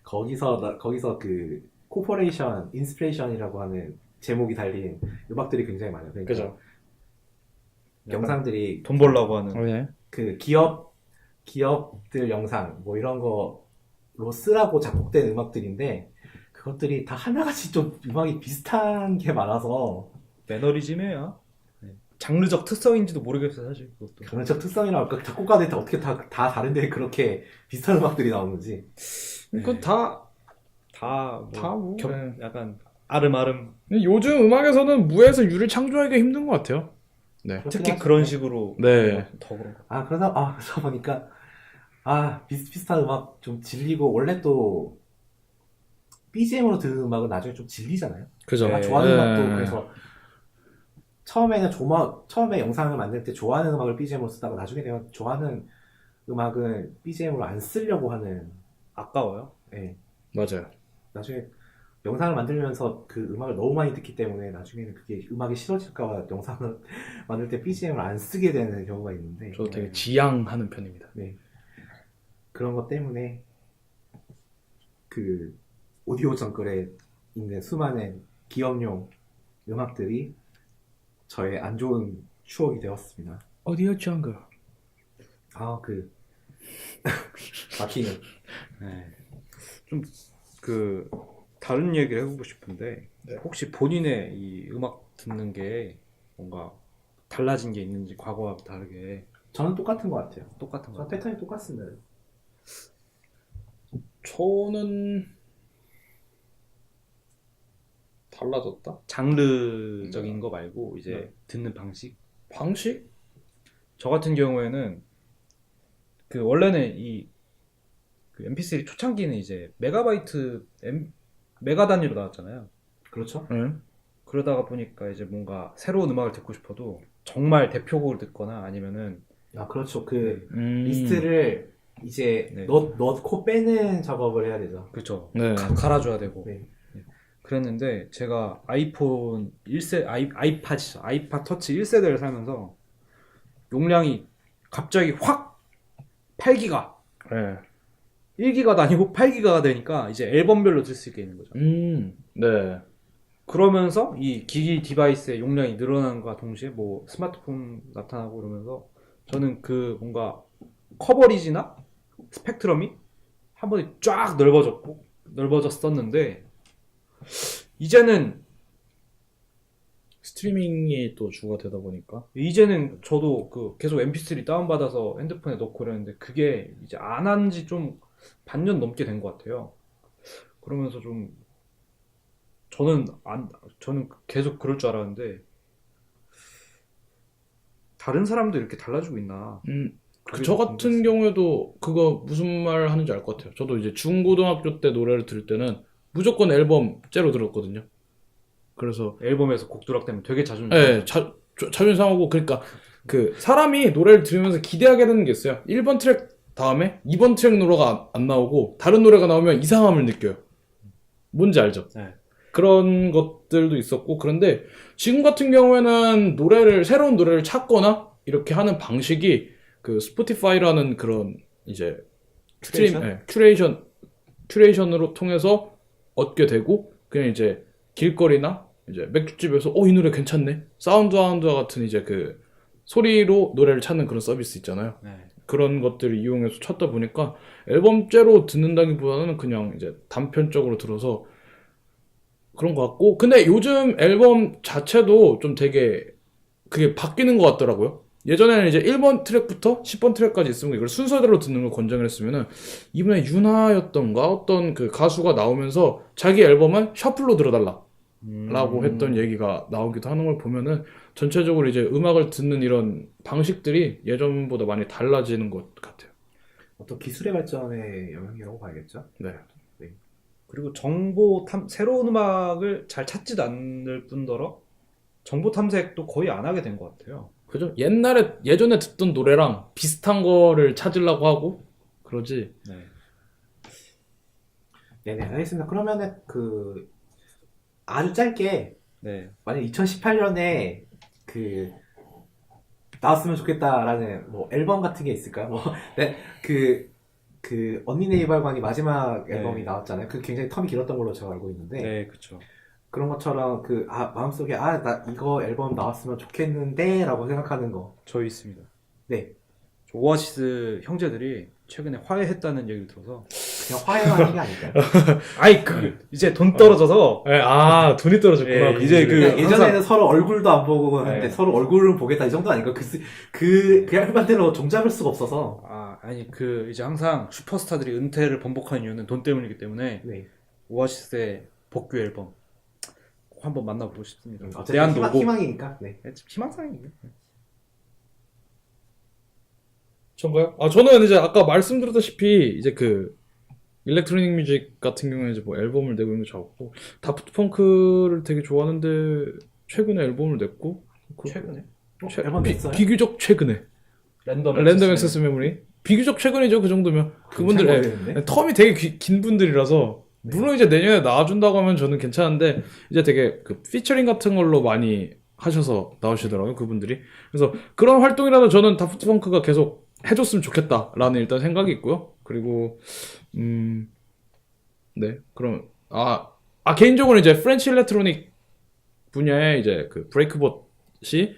거기서 그 코퍼레이션 인스피레이션이라고 하는 제목이 달린 음악들이 굉장히 많아요. 그러니까 그죠. 영상들이 돈 벌라고 하는. 네. 그 기업들 영상 뭐 이런 거로 쓰라고 작곡된 음악들인데 그것들이 다 하나같이 좀 음악이 비슷한 게 많아서 매너리즘이에요. 네. 장르적 특성인지도 모르겠어요, 사실 그것도. 장르적 특성이라 할까 작곡가들이 다 어떻게 다 다른데 그렇게 비슷한 음악들이 나오는지 그건 다 뭐, 네. 약간 아름아름. 요즘 음악에서는 무에서 유를 창조하기가 힘든 것 같아요. 네. 특히 하죠. 그런 식으로 네. 더 그런 거. 그러다 보니까 비슷비슷한 음악 좀 질리고 원래 또 BGM으로 듣는 음악은 나중에 좀 질리잖아요. 그죠. 내가 좋아하는 네. 음악도 그래서 처음에 영상을 만들 때 좋아하는 음악을 BGM으로 쓰다가 나중에 내가 좋아하는 음악은 BGM으로 안 쓰려고 하는 아까워요. 예. 맞아요. 나중에 영상을 만들면서 그 음악을 너무 많이 듣기 때문에 나중에는 그게 음악이 싫어질까봐 영상을 만들 때 BGM을 안 쓰게 되는 경우가 있는데 저도 되게 지양하는 편입니다. 네. 그런 것 때문에 그 오디오 정글에 있는 수많은 기업용 음악들이 저의 안 좋은 추억이 되었습니다. 어디오 정글. 막히는. 네. 좀 그 다른 얘기를 해보고 싶은데 네. 혹시 본인의 이 음악 듣는 게 뭔가 달라진 게 있는지 과거와 다르게 저는 똑같은 것 같아요. 똑같은 거 저 같아요. 패턴이 똑같습니다. 저는 달라졌다? 장르적인 거 말고 이제 네. 듣는 방식. 방식? 저 같은 경우에는 그 원래는 그 MP3 초창기는 이제 메가 단위로 나왔잖아요. 그렇죠? 네. 그러다가 보니까 이제 뭔가 새로운 음악을 듣고 싶어도 정말 대표곡을 듣거나 아니면은 그렇죠. 그 음. 리스트를 이제 네. 넣고 빼는 작업을 해야 되죠. 그렇죠. 네. 갈아줘야 되고. 네. 그랬는데 제가 아이폰 1세 아이팟 터치 1세대를 살면서 용량이 갑자기 확 8기가 네. 1기가도 아니고 8기가가 되니까 이제 앨범별로 들 수 있게 있는 거죠. 네. 그러면서 이 기기 디바이스의 용량이 늘어난과 동시에 뭐 스마트폰 나타나고 그러면서 저는 그 뭔가 커버리지나 스펙트럼이 한 번에 쫙 넓어졌었는데 이제는 스트리밍이 또 주가 되다 보니까. 저도 그 계속 MP3 다운받아서 핸드폰에 넣고 그랬는데 그게 이제 안 한 지 좀 반년 넘게 된 것 같아요. 그러면서 좀 저는 계속 그럴 줄 알았는데 다른 사람도 이렇게 달라지고 있나? 저 같은 경우에도 그거 무슨 말 하는지 알 것 같아요. 저도 이제 중고등학교 때 노래를 들을 때는 무조건 앨범째로 들었거든요. 그래서 앨범에서 곡 누락되면 되게 자존심 네, 자존심 상하고 그러니까 그 사람이 노래를 들으면서 기대하게 되는 게 있어요. 1번 트랙 다음에 2번 트랙 노래가 안 나오고 다른 노래가 나오면 이상함을 느껴요. 뭔지 알죠? 네. 그런 것들도 있었고 그런데 지금 같은 경우에는 새로운 노래를 찾거나 이렇게 하는 방식이 그 스포티파이라는 그런 이제 큐레이션으로 통해서 얻게 되고 그냥 이제 길거리나 이제 맥주집에서 이 노래 괜찮네 사운드하운드와 같은 이제 그 소리로 노래를 찾는 그런 서비스 있잖아요. 네. 그런 것들을 이용해서 찾다 보니까 앨범째로 듣는다기보다는 그냥 이제 단편적으로 들어서 그런 것 같고 근데 요즘 앨범 자체도 좀 되게 그게 바뀌는 것 같더라고요. 예전에는 이제 1번 트랙부터 10번 트랙까지 있으면 이걸 순서대로 듣는 걸 권장을 했으면은 이번에 윤하였던가 어떤 그 가수가 나오면서 자기 앨범은 셔플로 들어달라 라고 했던 얘기가 나오기도 하는 걸 보면은 전체적으로 이제 음악을 듣는 이런 방식들이 예전보다 많이 달라지는 것 같아요. 어떤 기술의 발전의 영향이라고 봐야겠죠. 네. 그리고 새로운 음악을 잘 찾지도 않을 뿐더러 정보 탐색도 거의 안 하게 된 것 같아요. 그죠? 예전에 듣던 노래랑 비슷한 거를 찾으려고 하고 그러지. 네. 네네, 알겠습니다. 그러면은 아주 짧게 네. 만약 2018년에 나왔으면 좋겠다라는 뭐 앨범 같은 게 있을까요? 뭐 네, 언니네 이발관이 마지막 앨범이 나왔잖아요. 그 굉장히 텀이 길었던 걸로 제가 알고 있는데 네, 그렇죠. 그런 것처럼 마음속에 나 이거 앨범 나왔으면 좋겠는데라고 생각하는 거. 저희 있습니다. 네, 저 오아시스 형제들이 최근에 화해했다는 얘기를 들어서 그냥 화해하는 게 아닐까요? 이제 돈 떨어져서 네, 돈이 떨어졌구나. 예, 이제 예전에는 서로 얼굴도 안 보고 하는데 네. 서로 얼굴을 보겠다 이 정도 아닌가? 그 앨범대로 종잡을 수가 없어서. 이제 항상 슈퍼스타들이 은퇴를 번복하는 이유는 돈 때문이기 때문에 네. 오아시스의 복귀 앨범 꼭 한번 만나보고 싶습니다. 어쨌든 대안도 오고 희망이니까. 네. 희망사항이에요. 전가요? 저는 이제 아까 말씀드렸다시피 이제 일렉트로닉 뮤직 같은 경우에 이제 뭐 앨범을 내고 있는 거 좋았고 다프트 펑크를 되게 좋아하는데 최근에 앨범을 냈고 최근에? 앨범 냈어요? 비교적 최근에 랜덤 액세스 메모리 비교적 최근이죠. 그 정도면 그분들 텀이 되게 긴 분들이라서 물론 이제 내년에 나와준다고 하면 저는 괜찮은데 이제 되게 피처링 같은 걸로 많이 하셔서 나오시더라고요. 그분들이. 그래서 그런 활동이라도 저는 다프트 펑크가 계속 해줬으면 좋겠다라는 일단 생각이 있고요. 그리고 네, 그럼 개인적으로 이제 프렌치 일렉트로닉 분야에 이제 브레이크봇이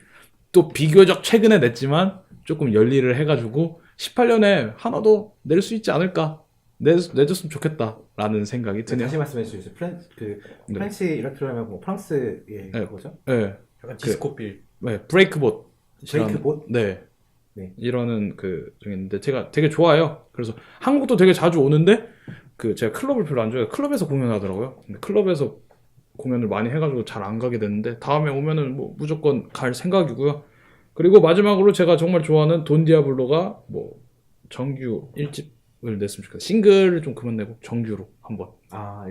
또 비교적 최근에 냈지만 조금 열일을 해가지고 18년에 하나 더 낼 수 있지 않을까 내줬으면 좋겠다라는 생각이 드네요. 다시 말씀해 주세요. 프렌치 일렉트로닉은 뭐 프랑스의 그거죠? 네, 약간 디스코필. 네, 브레이크봇. 브레이크봇? 네. 네. 이러는 중에 있는데 제가 되게 좋아해요. 그래서 한국도 되게 자주 오는데 제가 클럽을 별로 안 좋아해요. 클럽에서 공연하더라고요. 근데 클럽에서 공연을 많이 해가지고 잘 안 가게 됐는데 다음에 오면은 뭐 무조건 갈 생각이고요. 그리고 마지막으로 제가 정말 좋아하는 돈 디아블로가 뭐 정규 1집을 냈으면 좋겠어요. 싱글을 좀 그만 내고 정규로 한번.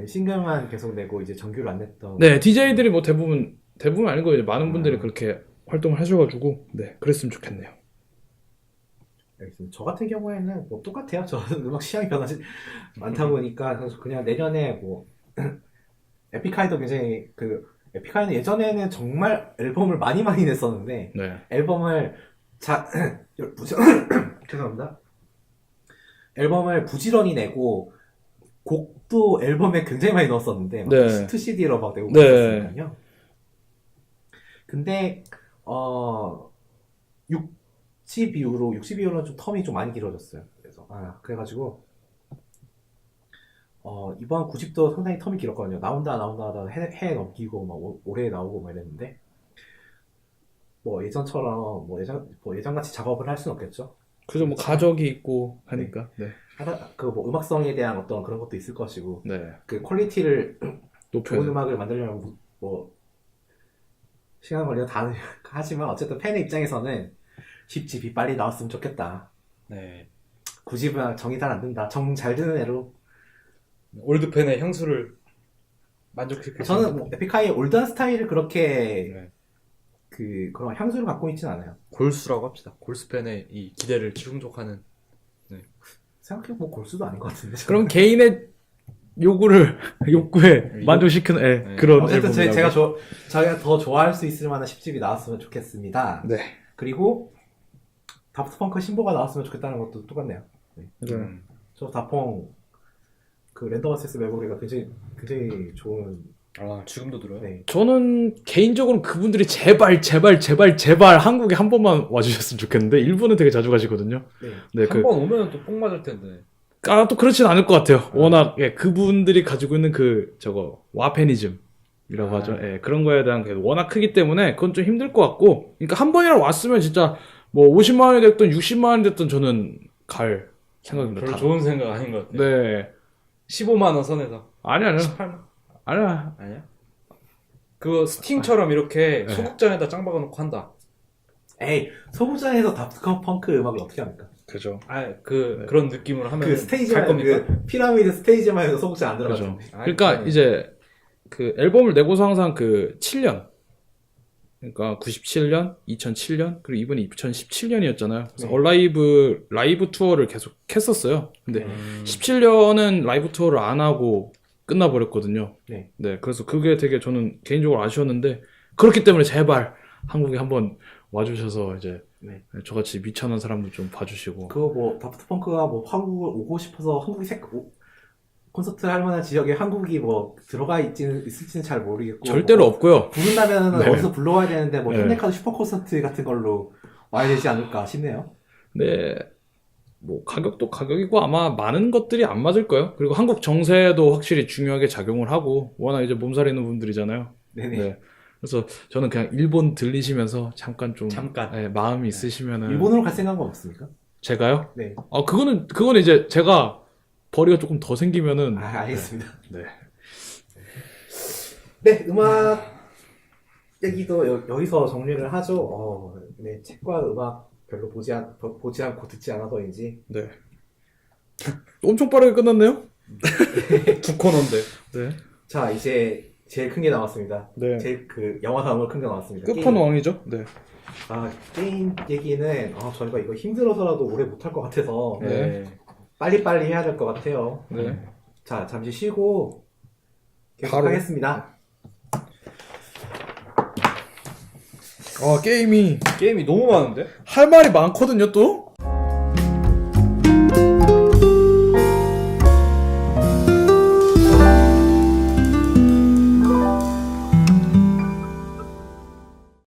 싱글만 계속 내고 이제 정규를 안 냈던. 네, DJ들이 뭐 대부분 아니고 이제 많은 분들이 그렇게 활동을 하셔가지고 네, 그랬으면 좋겠네요. 알겠습니다. 저 같은 경우에는 뭐 똑같아요. 저는 음악 취향이 변하지 않다 보니까 그냥 내년에 뭐 에픽하이도 굉장히 에픽하이는 예전에는 정말 앨범을 많이 냈었는데 네. 앨범을 죄송합니다. 앨범을 부지런히 내고 곡도 앨범에 굉장히 많이 넣었었는데 막 네. 2CD로 막 내고 네. 그랬었거든요. 근데 60 이후로는 좀 텀이 좀 많이 길어졌어요. 그래서 그래가지고 이번 9집도 상당히 텀이 길었거든요. 나온다 하다 해 넘기고 막 올해 나오고 막 이랬는데 뭐 예전처럼 뭐 예전같이 작업을 할 수는 없겠죠. 그죠, 뭐 가족이 있고 하니까. 네. 뭐 음악성에 대한 어떤 그런 것도 있을 것이고 네. 퀄리티를 높여야 좋은 음악을 만들려면 뭐 시간 걸리면 다 하지만 어쨌든 팬의 입장에서는 10집이 빨리 나왔으면 좋겠다. 네. 9집은 정이 잘 안 든다. 정 잘 드는 애로. 올드팬의 향수를 만족시키고 저는 뭐 에픽하이의 올드한 스타일을 그렇게 네. 그런 향수를 갖고 있진 않아요. 골수라고 합시다. 골수팬의 이 기대를 충족하는. 생각해보면 뭐 골수도 아닌 것 같은데. 그럼 개인의 욕구에 만족시키는 그런 어쨌든 앨범이라고. 저희가 더 좋아할 수 있을 만한 10집이 나왔으면 좋겠습니다. 네. 그리고 다프트 펑크 신보가 나왔으면 좋겠다는 것도 똑같네요. 네. 저 다펑 랜덤 액세스 메모리가 굉장히 좋은. 지금도 들어요? 네. 저는 개인적으로 그분들이 제발 한국에 한 번만 와주셨으면 좋겠는데 일본은 되게 자주 가시거든요. 네, 한 번 오면 또 뽕 맞을 텐데. 또 그렇진 않을 것 같아요. 워낙 그분들이 가지고 있는 와페니즘 이라고 하죠. 예, 그런 거에 대한 게 워낙 크기 때문에 그건 좀 힘들 것 같고, 그러니까 한 번이라도 왔으면 진짜 뭐 50만 원이 됐든 60만 원이 됐든 저는 갈 생각입니다. 별로 다. 좋은 생각 아닌 것 같아요. 네. 15만 원 선에서. 아니야. 18만? 아니야. 아니야? 그거 스팅처럼 이렇게 네. 소극장에다 짱 박아놓고 한다. 에이, 소부장에서 다프트 펑크 음악을 어떻게 합니까? 그죠. 그런 느낌으로 하면 그 갈 스테이지만, 겁니까? 그 피라미드 스테이지만 해도 소부장 안 그죠. 들어가죠. 그러니까 이제 그 앨범을 내고서 항상 그 7년. 그러니까 97년, 2007년, 그리고 이번에 2017년이었잖아요. 그래서 네. 얼라이브 라이브 투어를 계속 했었어요. 근데 17년은 라이브 투어를 안 하고 끝나버렸거든요. 네. 네, 그래서 그게 되게 저는 개인적으로 아쉬웠는데, 그렇기 때문에 제발 한국에 한번 와주셔서 이제 네. 저같이 미쳐난 사람들 좀 봐주시고. 그거 뭐, 다프트 펑크가 뭐 한국을 오고 싶어서 콘서트 할 만한 지역에 한국이 뭐 들어가 있을지는 잘 모르겠고. 절대로 뭐 없고요. 부른다면은 네. 어디서 불러와야 되는데 뭐 네. 현대카드 슈퍼 콘서트 같은 걸로 와야 되지 않을까 싶네요. 네, 뭐 가격도 가격이고 아마 많은 것들이 안 맞을 거예요. 그리고 한국 정세도 확실히 중요하게 작용을 하고, 워낙 이제 몸살 있는 분들이잖아요. 네네. 네. 그래서 저는 그냥 일본 들리시면서 잠깐 좀 잠깐. 네, 마음이 있으시면은 일본으로 갈 생각은 없습니까? 제가요? 네. 그거는 이제 제가 벌이가 조금 더 생기면은 아, 알겠습니다. 네. 네, 음악 얘기도 여기서 정리를 하죠. 네, 책과 음악 별로 보지 않고 듣지 않아서인지. 네. 엄청 빠르게 끝났네요. 두 코너인데. 네. 자, 이제 제일 큰 게 나왔습니다. 네. 제일 그 영화 다음으로 큰 게 나왔습니다. 끝판왕이죠. 네. 게임 얘기는 저희가 이거 힘들어서라도 오래 못할 것 같아서 네. 빨리빨리 해야 될 것 같아요. 네. 자, 잠시 쉬고 계속 바로. 하겠습니다. 게임이 게임이 너무 많은데? 할 말이 많거든요, 또.